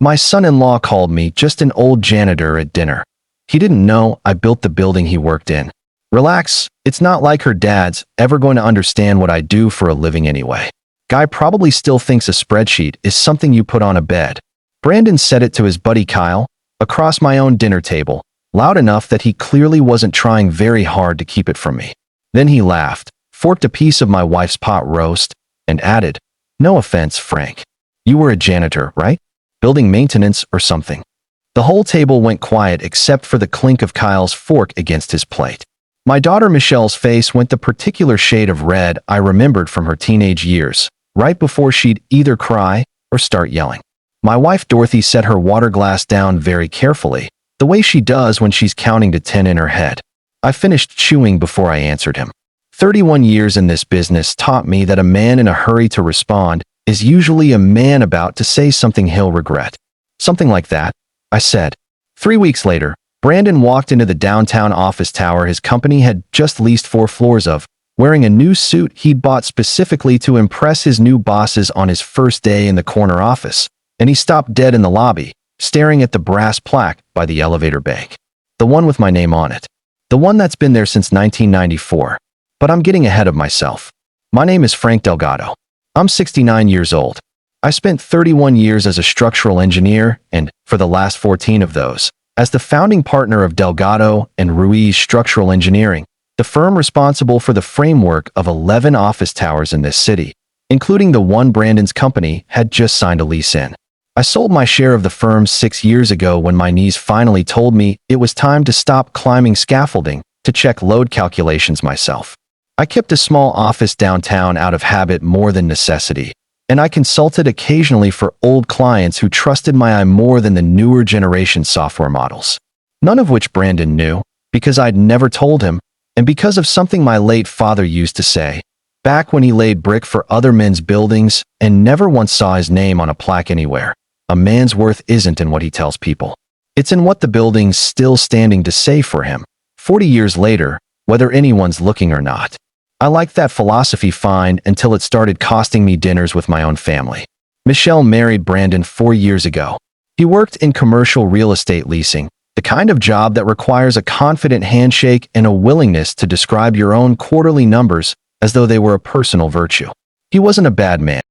My son-in-law called me just an old janitor at dinner. He didn't know I built the building he worked in. Relax, it's not like her dad's ever going to understand what I do for a living anyway. Guy probably still thinks a spreadsheet is something you put on a bed. Brandon said it to his buddy Kyle, across my own dinner table, loud enough that he clearly wasn't trying very hard to keep it from me. Then he laughed, forked a piece of my wife's pot roast, and added, "No offense, Frank. You were a janitor, right? Building maintenance or something." The whole table went quiet except for the clink of Kyle's fork against his plate. My daughter Michelle's face went the particular shade of red I remembered from her teenage years, right before she'd either cry or start yelling. My wife Dorothy set her water glass down very carefully, the way she does when she's counting to 10 in her head. I finished chewing before I answered him. 31 years in this business taught me that a man in a hurry to respond is usually a man about to say something he'll regret. Something like that, I said. 3 weeks later, Brandon walked into the downtown office tower his company had just leased 4 floors of, wearing a new suit he'd bought specifically to impress his new bosses on his first day in the corner office, and he stopped dead in the lobby, staring at the brass plaque by the elevator bank. The one with my name on it. The one that's been there since 1994. But I'm getting ahead of myself. My name is Frank Delgado. I'm 69 years old. I spent 31 years as a structural engineer and, for the last 14 of those, as the founding partner of Delgado and Ruiz Structural Engineering, the firm responsible for the framework of 11 office towers in this city, including the one Brandon's company had just signed a lease in. I sold my share of the firm 6 years ago when my knees finally told me it was time to stop climbing scaffolding to check load calculations myself. I kept a small office downtown out of habit more than necessity, and I consulted occasionally for old clients who trusted my eye more than the newer generation software models. None of which Brandon knew, because I'd never told him, and because of something my late father used to say, back when he laid brick for other men's buildings and never once saw his name on a plaque anywhere. A man's worth isn't in what he tells people. It's in what the building's still standing to say for him, 40 years later, whether anyone's looking or not. I liked that philosophy fine until it started costing me dinners with my own family. Michelle married Brandon 4 years ago. He worked in commercial real estate leasing, the kind of job that requires a confident handshake and a willingness to describe your own quarterly numbers as though they were a personal virtue. He wasn't a bad man.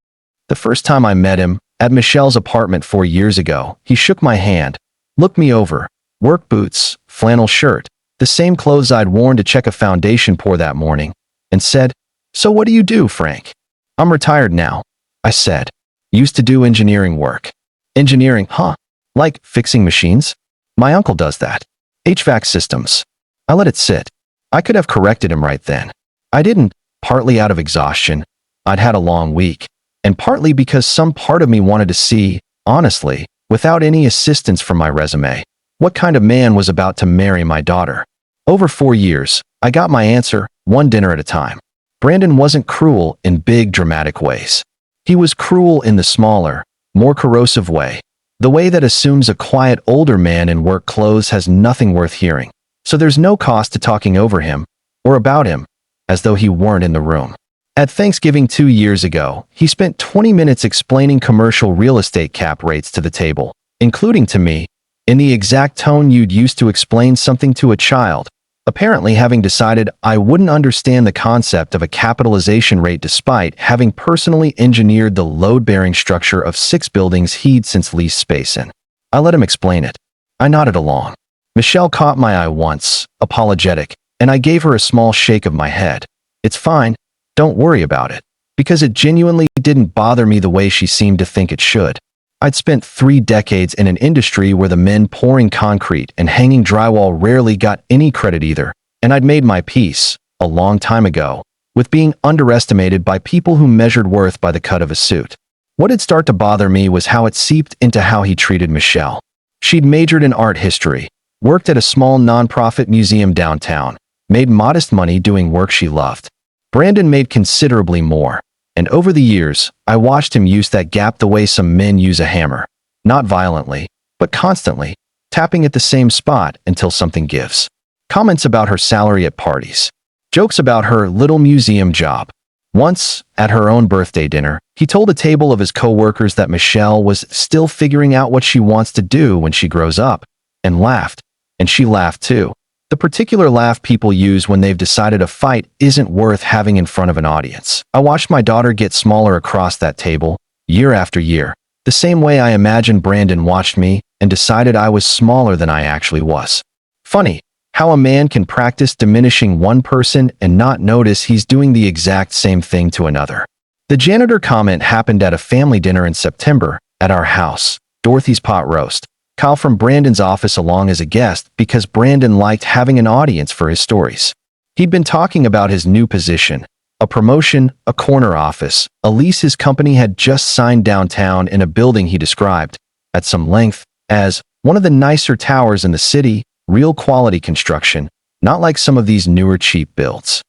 The first time I met him, at Michelle's apartment 4 years ago, he shook my hand, looked me over, work boots, flannel shirt, the same clothes I'd worn to check a foundation pour that morning, and said, "So what do you do, Frank?" "I'm retired now," I said. "Used to do engineering work." "Engineering, huh? Like fixing machines?" "My uncle does that. HVAC systems." I let it sit. I could have corrected him right then. I didn't, partly out of exhaustion. I'd had a long week, and partly because some part of me wanted to see, honestly, without any assistance from my resume, what kind of man was about to marry my daughter. Over 4 years, I got my answer, one dinner at a time. Brandon wasn't cruel in big, dramatic ways. He was cruel in the smaller, more corrosive way, the way that assumes a quiet older man in work clothes has nothing worth hearing, so there's no cost to talking over him, or about him, as though he weren't in the room. At Thanksgiving 2 years ago, he spent 20 minutes explaining commercial real estate cap rates to the table, including to me, in the exact tone you'd use to explain something to a child, apparently having decided I wouldn't understand the concept of a capitalization rate despite having personally engineered the load-bearing structure of 6 buildings he'd since leased space in. I let him explain it. I nodded along. Michelle caught my eye once, apologetic, and I gave her a small shake of my head. "It's fine. Don't worry about it," because it genuinely didn't bother me the way she seemed to think it should. I'd spent 3 decades in an industry where the men pouring concrete and hanging drywall rarely got any credit either, and I'd made my peace, a long time ago, with being underestimated by people who measured worth by the cut of a suit. What had started to bother me was how it seeped into how he treated Michelle. She'd majored in art history, worked at a small nonprofit museum downtown, made modest money doing work she loved. Brandon made considerably more. And over the years, I watched him use that gap the way some men use a hammer. Not violently, but constantly, tapping at the same spot until something gives. Comments about her salary at parties. Jokes about her little museum job. Once, at her own birthday dinner, He told a table of his coworkers that Michelle was still figuring out what she wants to do when she grows up, and laughed. And she laughed too. The particular laugh people use when they've decided a fight isn't worth having in front of an audience. I watched my daughter get smaller across that table, year after year, the same way I imagine Brandon watched me and decided I was smaller than I actually was. Funny how a man can practice diminishing one person and not notice he's doing the exact same thing to another. The janitor comment happened at a family dinner in September at our house, Dorothy's pot roast. Kyle from Brandon's office along as a guest because Brandon liked having an audience for his stories. He'd been talking about his new position, a promotion, a corner office, a lease his company had just signed downtown in a building he described, at some length, as one of the nicer towers in the city, real quality construction, not like some of these newer cheap builds.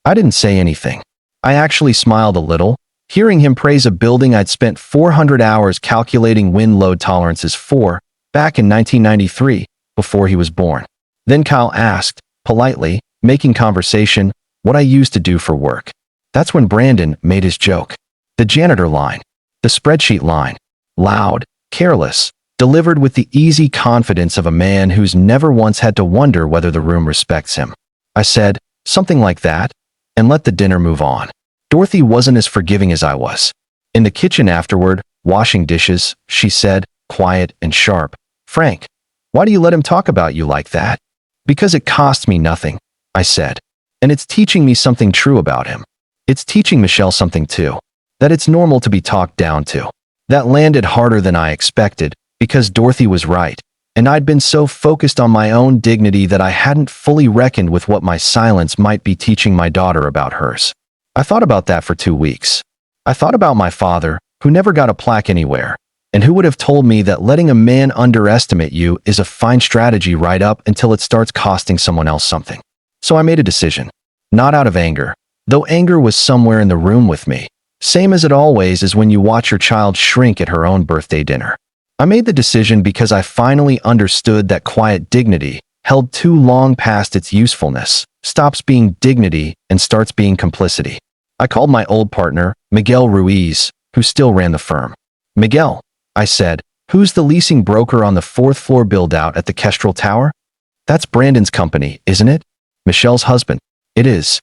I didn't say anything. I actually smiled a little, hearing him praise a building I'd spent 400 hours calculating wind load tolerances for, back in 1993, before he was born. Then Kyle asked, politely, making conversation, what I used to do for work. That's when Brandon made his joke. The janitor line. The spreadsheet line. Loud, careless, delivered with the easy confidence of a man who's never once had to wonder whether the room respects him. I said, something like that, and let the dinner move on. Dorothy wasn't as forgiving as I was. In the kitchen afterward, washing dishes, she said, quiet and sharp, Frank, why do you let him talk about you like that? Because it costs me nothing, I said. And it's teaching me something true about him. It's teaching Michelle something too. That it's normal to be talked down to. That landed harder than I expected, because Dorothy was right, and I'd been so focused on my own dignity that I hadn't fully reckoned with what my silence might be teaching my daughter about hers. I thought about that for 2 weeks. I thought about my father, who never got a plaque anywhere, and who would have told me that letting a man underestimate you is a fine strategy right up until it starts costing someone else something. So I made a decision. Not out of anger, though anger was somewhere in the room with me, same as it always is when you watch your child shrink at her own birthday dinner. I made the decision because I finally understood that quiet dignity, held too long past its usefulness, stops being dignity and starts being complicity. I called my old partner, Miguel Ruiz, who still ran the firm. Miguel, I said, who's the leasing broker on the 4th floor build-out at the Kestrel Tower? That's Brandon's company, isn't it? Michelle's husband. It is.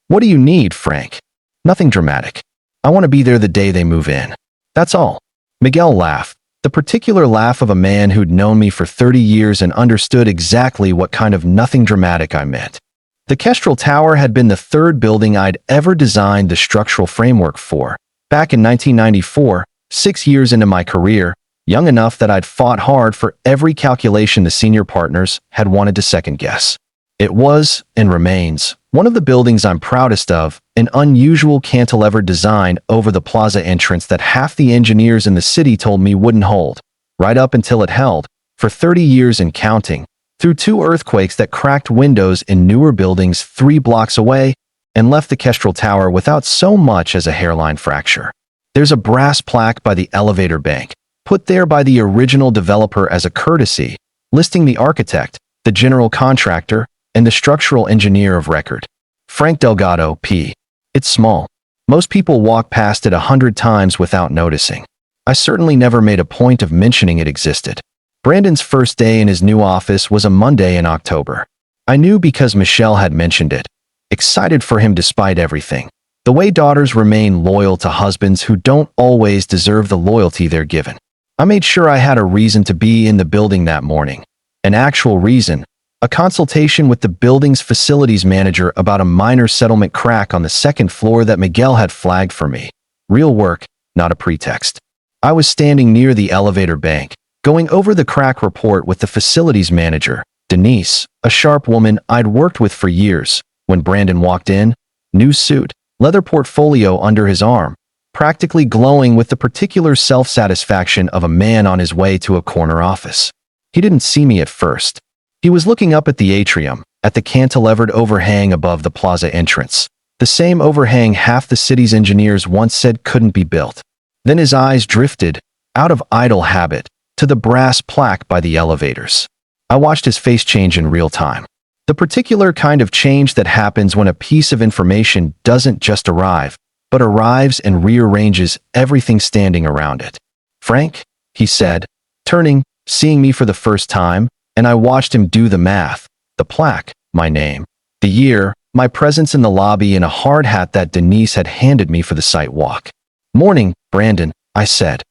What do you need, Frank? Nothing dramatic. I want to be there the day they move in. That's all. Miguel laughed, the particular laugh of a man who'd known me for 30 years and understood exactly what kind of nothing dramatic I meant. The Kestrel Tower had been the 3rd building I'd ever designed the structural framework for. Back in 1994, 6 years into my career, young enough that I'd fought hard for every calculation the senior partners had wanted to second-guess. It was, and remains, one of the buildings I'm proudest of, an unusual cantilevered design over the plaza entrance that half the engineers in the city told me wouldn't hold, right up until it held, for 30 years and counting, through 2 earthquakes that cracked windows in newer buildings 3 blocks away and left the Kestrel Tower without so much as a hairline fracture. There's a brass plaque by the elevator bank, put there by the original developer as a courtesy, listing the architect, the general contractor, and the structural engineer of record. Frank Delgado, P. It's small. Most people walk past it 100 times without noticing. I certainly never made a point of mentioning it existed. Brandon's first day in his new office was a Monday in October. I knew because Michelle had mentioned it. Excited for him despite everything. The way daughters remain loyal to husbands who don't always deserve the loyalty they're given. I made sure I had a reason to be in the building that morning. An actual reason. A consultation with the building's facilities manager about a minor settlement crack on the 2nd floor that Miguel had flagged for me. Real work, not a pretext. I was standing near the elevator bank, going over the crack report with the facilities manager, Denise, a sharp woman I'd worked with for years, when Brandon walked in, new suit, leather portfolio under his arm, practically glowing with the particular self-satisfaction of a man on his way to a corner office. He didn't see me at first. He was looking up at the atrium, at the cantilevered overhang above the plaza entrance, the same overhang half the city's engineers once said couldn't be built. Then his eyes drifted, out of idle habit, to the brass plaque by the elevators. I watched his face change in real time. The particular kind of change that happens when a piece of information doesn't just arrive, but arrives and rearranges everything standing around it. "Frank," he said, turning, seeing me for the first time, and I watched him do the math. The plaque, my name, the year, my presence in the lobby, and a hard hat that Denise had handed me for the site walk. "Morning, Brandon," I said.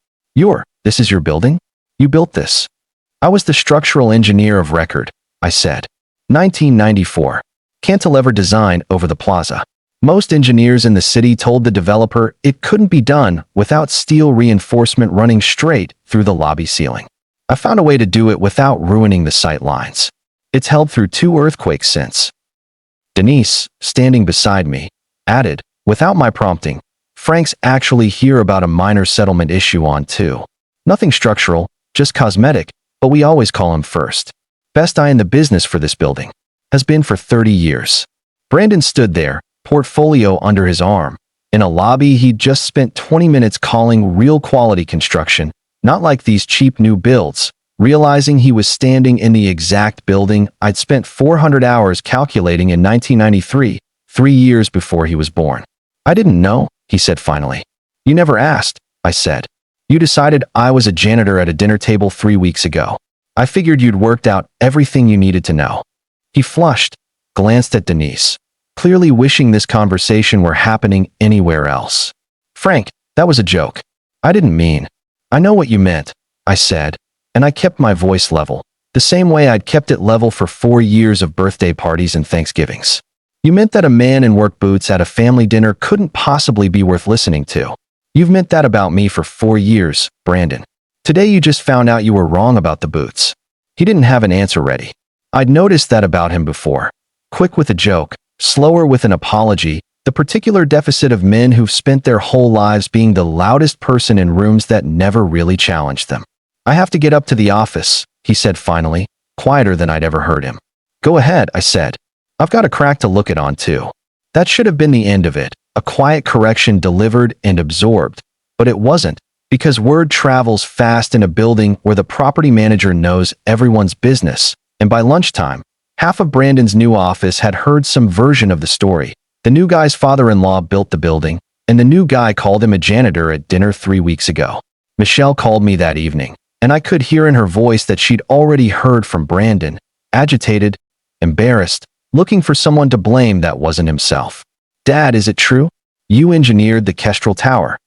This is your building? You built this?" "I was the structural engineer of record," I said. 1994. Cantilever design over the plaza. Most engineers in the city told the developer it couldn't be done without steel reinforcement running straight through the lobby ceiling. I found a way to do it without ruining the sight lines. It's held through 2 earthquakes since. Denise, standing beside me, added, without my prompting, "Frank's actually here about a minor settlement issue on 2. Nothing structural, just cosmetic, but we always call him first. Best eye in the business for this building. Has been for 30 years. Brandon stood there, portfolio under his arm. In a lobby he'd just spent 20 minutes calling real quality construction, not like these cheap new builds, realizing he was standing in the exact building I'd spent 400 hours calculating in 1993, 3 years before he was born. "I didn't know," he said finally. "You never asked," I said. "You decided I was a janitor at a dinner table 3 weeks ago. I figured you'd worked out everything you needed to know." He flushed, glanced at Denise, clearly wishing this conversation were happening anywhere else. "Frank, that was a joke. I didn't mean." "I know what you meant," I said, and I kept my voice level, the same way I'd kept it level for 4 years of birthday parties and Thanksgivings. "You meant that a man in work boots at a family dinner couldn't possibly be worth listening to. You've meant that about me for 4 years, Brandon. Today you just found out you were wrong about the boots." He didn't have an answer ready. I'd noticed that about him before. Quick with a joke, slower with an apology, the particular deficit of men who've spent their whole lives being the loudest person in rooms that never really challenged them. "I have to get up to the office," he said finally, quieter than I'd ever heard him. "Go ahead," I said. "I've got a crack to look at on too." That should have been the end of it, a quiet correction delivered and absorbed. But it wasn't, because word travels fast in a building where the property manager knows everyone's business, and by lunchtime, half of Brandon's new office had heard some version of the story. The new guy's father-in-law built the building, and the new guy called him a janitor at dinner 3 weeks ago. Michelle called me that evening, and I could hear in her voice that she'd already heard from Brandon, agitated, embarrassed, looking for someone to blame that wasn't himself. "Dad, is it true? You engineered the Kestrel Tower?"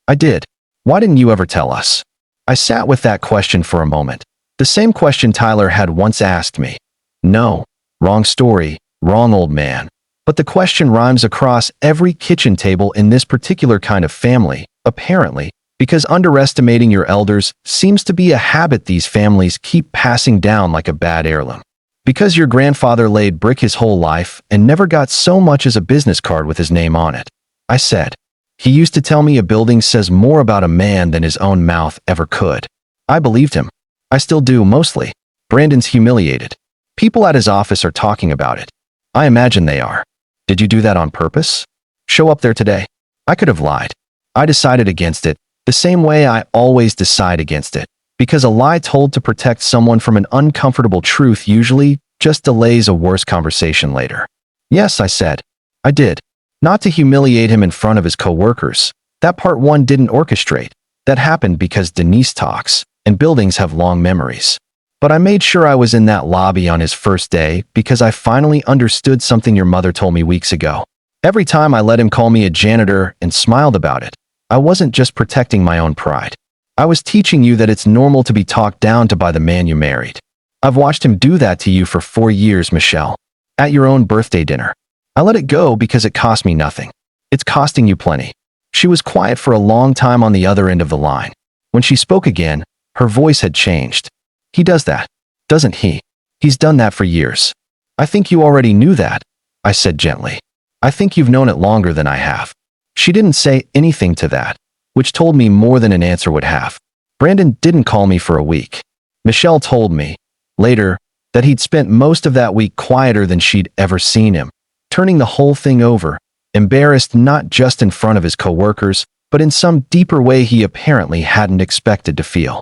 "I did. Why didn't you ever tell us?" I sat with that question for a moment. The same question Tyler had once asked me. No, wrong story, wrong old man. But the question rhymes across every kitchen table in this particular kind of family, apparently, because underestimating your elders seems to be a habit these families keep passing down like a bad heirloom. Because your grandfather laid brick his whole life and never got so much as a business card with his name on it. I said. He used to tell me a building says more about a man than his own mouth ever could. I believed him. I still do, mostly. Brandon's humiliated. People at his office are talking about it. I imagine they are. Did you do that on purpose? Show up there today? I could have lied. I decided against it, the same way I always decide against it, because a lie told to protect someone from an uncomfortable truth usually just delays a worse conversation later. Yes, I said. I did. Not to humiliate him in front of his coworkers. That part one didn't orchestrate. That happened because Denise talks, and buildings have long memories. But I made sure I was in that lobby on his first day because I finally understood something your mother told me weeks ago. Every time I let him call me a janitor and smiled about it, I wasn't just protecting my own pride. I was teaching you that it's normal to be talked down to by the man you married. I've watched him do that to you for 4 years, Michelle. At your own birthday dinner. I let it go because it cost me nothing. It's costing you plenty. She was quiet for a long time on the other end of the line. When she spoke again, her voice had changed. He does that, doesn't he? He's done that for years. I think you already knew that, I said gently. I think you've known it longer than I have. She didn't say anything to that, which told me more than an answer would have. Brandon didn't call me for a week. Michelle told me, later, that he'd spent most of that week quieter than she'd ever seen him, turning the whole thing over, embarrassed not just in front of his coworkers, but in some deeper way he apparently hadn't expected to feel.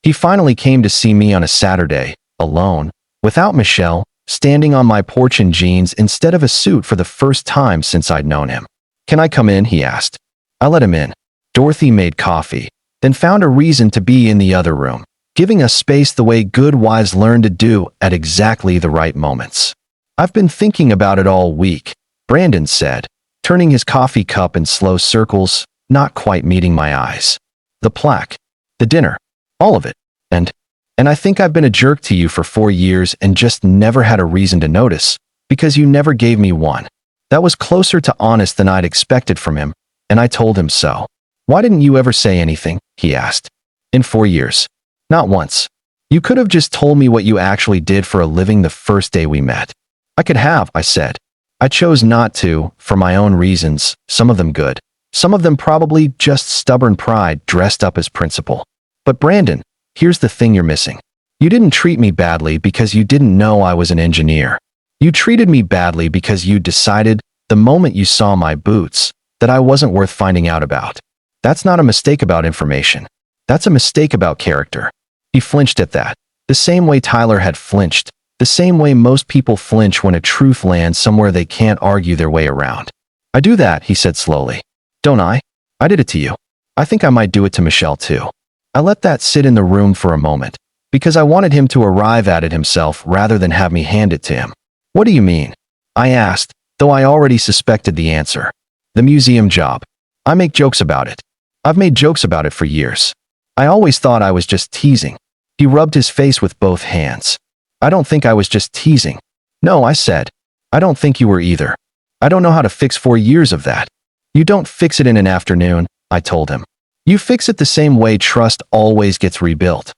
He finally came to see me on a Saturday, alone, without Michelle, standing on my porch in jeans instead of a suit for the first time since I'd known him. "Can I come in?" he asked. I let him in. Dorothy made coffee, then found a reason to be in the other room, giving us space the way good wives learn to do at exactly the right moments. I've been thinking about it all week, Brandon said, turning his coffee cup in slow circles, not quite meeting my eyes. The plaque, the dinner, all of it. And I think I've been a jerk to you for 4 years and just never had a reason to notice, because you never gave me one. That was closer to honest than I'd expected from him, and I told him so. Why didn't you ever say anything? He asked. In 4 years. Not once. You could have just told me what you actually did for a living the first day we met. I could have, I said. I chose not to, for my own reasons, some of them good. Some of them probably just stubborn pride dressed up as principle. But Brandon, here's the thing you're missing. You didn't treat me badly because you didn't know I was an engineer. You treated me badly because you decided, the moment you saw my boots, that I wasn't worth finding out about. That's not a mistake about information. That's a mistake about character. He flinched at that, the same way Tyler had flinched, the same way most people flinch when a truth lands somewhere they can't argue their way around. I do that, he said slowly. Don't I? I did it to you. I think I might do it to Michelle too. I let that sit in the room for a moment, because I wanted him to arrive at it himself rather than have me hand it to him. What do you mean? I asked, though I already suspected the answer. The museum job. I make jokes about it. I've made jokes about it for years. I always thought I was just teasing. He rubbed his face with both hands. I don't think I was just teasing. No, I said. I don't think you were either. I don't know how to fix 4 years of that. You don't fix it in an afternoon, I told him. You fix it the same way trust always gets rebuilt.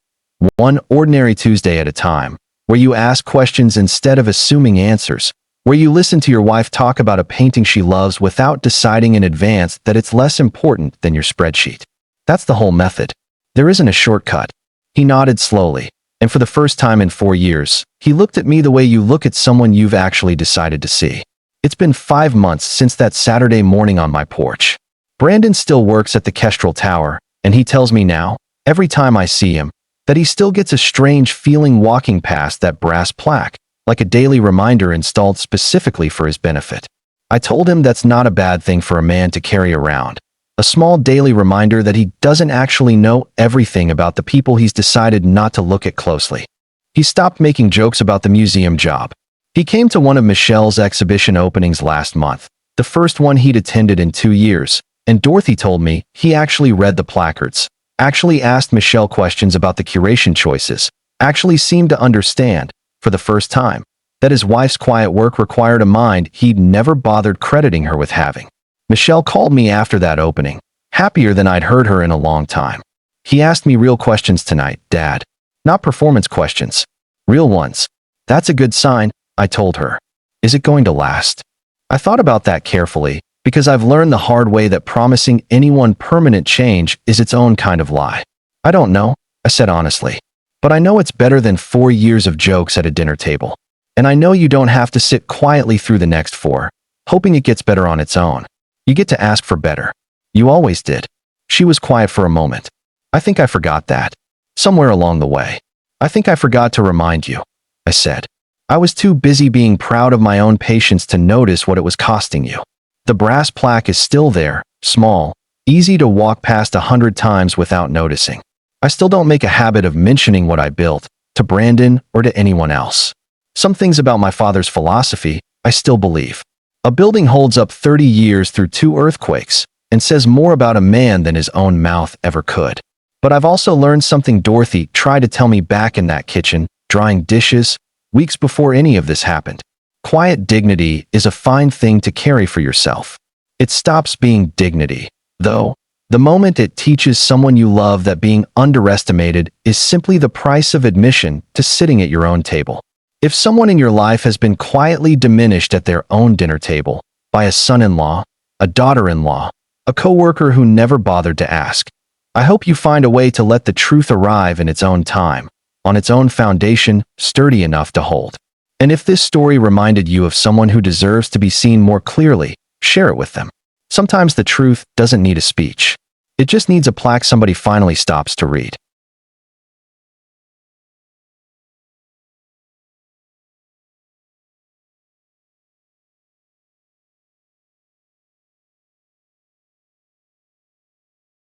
One ordinary Tuesday at a time, where you ask questions instead of assuming answers, where you listen to your wife talk about a painting she loves without deciding in advance that it's less important than your spreadsheet. That's the whole method. There isn't a shortcut. He nodded slowly, and for the first time in 4 years, he looked at me the way you look at someone you've actually decided to see. It's been 5 months since that Saturday morning on my porch. Brandon still works at the Kestrel Tower, and he tells me now, every time I see him, that he still gets a strange feeling walking past that brass plaque, like a daily reminder installed specifically for his benefit. I told him that's not a bad thing for a man to carry around, a small daily reminder that he doesn't actually know everything about the people he's decided not to look at closely. He stopped making jokes about the museum job. He came to one of Michelle's exhibition openings last month, the first one he'd attended in 2 years, and Dorothy told me he actually read the placards, actually asked Michelle questions about the curation choices, actually seemed to understand, for the first time, that his wife's quiet work required a mind he'd never bothered crediting her with having. Michelle called me after that opening, happier than I'd heard her in a long time. He asked me real questions tonight, Dad. Not performance questions. Real ones. That's a good sign, I told her. Is it going to last? I thought about that carefully, because I've learned the hard way that promising anyone permanent change is its own kind of lie. I don't know, I said honestly. But I know it's better than 4 years of jokes at a dinner table. And I know you don't have to sit quietly through the next 4, hoping it gets better on its own. You get to ask for better. You always did. She was quiet for a moment. I think I forgot that. Somewhere along the way. I think I forgot to remind you, I said. I was too busy being proud of my own patience to notice what it was costing you. The brass plaque is still there, small, easy to walk past 100 times without noticing. I still don't make a habit of mentioning what I built, to Brandon or to anyone else. Some things about my father's philosophy, I still believe. A building holds up 30 years through 2 earthquakes, and says more about a man than his own mouth ever could. But I've also learned something Dorothy tried to tell me back in that kitchen, drying dishes, weeks before any of this happened. Quiet dignity is a fine thing to carry for yourself. It stops being dignity, though, the moment it teaches someone you love that being underestimated is simply the price of admission to sitting at your own table. If someone in your life has been quietly diminished at their own dinner table by a son-in-law, a daughter-in-law, a coworker who never bothered to ask, I hope you find a way to let the truth arrive in its own time, on its own foundation, sturdy enough to hold. And if this story reminded you of someone who deserves to be seen more clearly, share it with them. Sometimes the truth doesn't need a speech. It just needs a plaque somebody finally stops to read.